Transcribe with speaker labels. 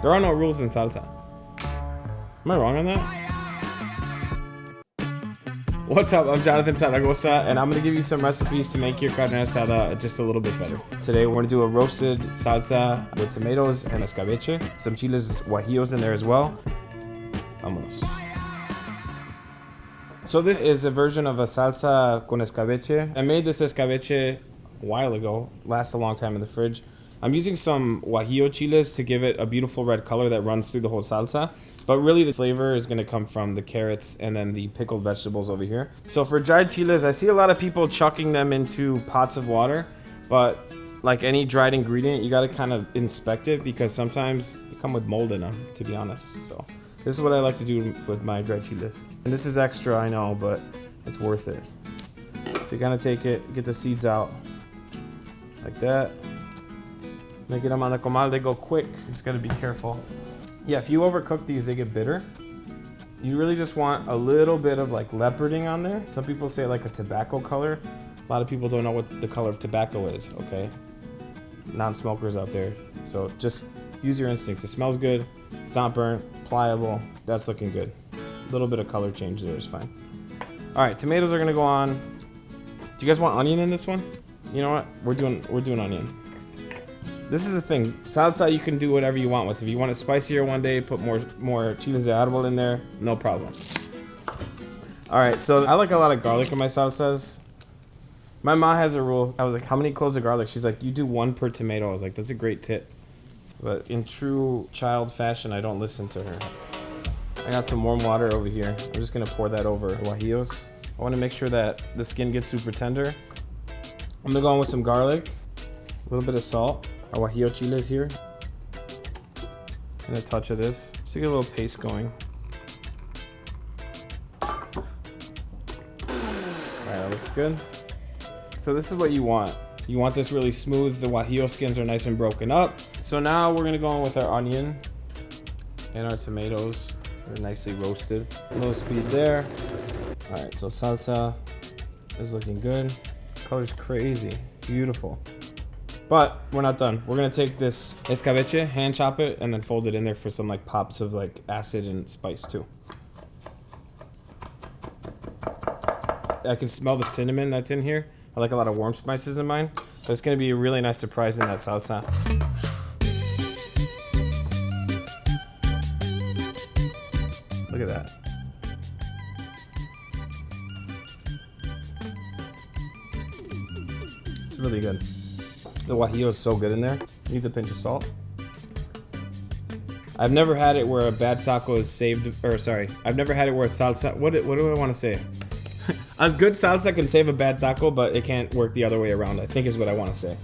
Speaker 1: There are no rules in salsa. Am I wrong on that? What's up? I'm Jonathan Zaragoza, and I'm gonna give you some recipes to make your carne asada just a little bit better. Today we're gonna do a roasted salsa with tomatoes and escabeche, some chiles guajillos in there as well. Vámonos. So this is a version of a salsa con escabeche. I made this escabeche a while ago, lasts a long time in the fridge. I'm using some guajillo chiles to give it a beautiful red color that runs through the whole salsa. But really the flavor is gonna come from the carrots and then the pickled vegetables over here. So for dried chiles, I see a lot of people chucking them into pots of water, but like any dried ingredient, you gotta kind of inspect it because sometimes they come with mold in them, to be honest. So this is what I like to do with my dried chiles. And this is extra, I know, but it's worth it. So you gotta take it, get the seeds out, like that. Make them on the comal, they go quick. You just gotta be careful. Yeah, if you overcook these, they get bitter. You really just want a little bit of like leoparding on there. Some people say like a tobacco color. A lot of people don't know what the color of tobacco is, okay? Non-smokers out there. So just use your instincts. It smells good, it's not burnt, pliable, that's looking good. A little bit of color change there is fine. All right, tomatoes are gonna go on. Do you guys want onion in this one? You know what, we're doing onion. This is the thing, salsa you can do whatever you want with. If you want it spicier one day, put more chiles de árbol in there, no problem. All right, so I like a lot of garlic in my salsas. My mom has a rule. I was like, how many cloves of garlic? She's like, you do 1 per tomato. I was like, that's a great tip. But in true child fashion, I don't listen to her. I got some warm water over here. I'm just gonna pour that over guajillos. I wanna make sure that the skin gets super tender. I'm gonna go in with some garlic, a little bit of salt. Our guajillo chiles here. And a touch of this. Just to get a little paste going. Alright, that looks good. So this is what you want. You want this really smooth. The guajillo skins are nice and broken up. So now we're gonna go in with our onion and our tomatoes. They're nicely roasted. A little speed there. Alright, so salsa is looking good. Color's crazy, beautiful. But we're not done. We're gonna take this escabeche, hand chop it, and then fold it in there for some like pops of like acid and spice too. I can smell the cinnamon that's in here. I like a lot of warm spices in mine. So it's gonna be a really nice surprise in that salsa. Look at that. It's really good. The guajillo is so good in there. Needs a pinch of salt. I've never had it where a bad taco is saved, or sorry, I've never had it where a salsa, what do I want to say? A good salsa can save a bad taco, but it can't work the other way around, I think is what I want to say.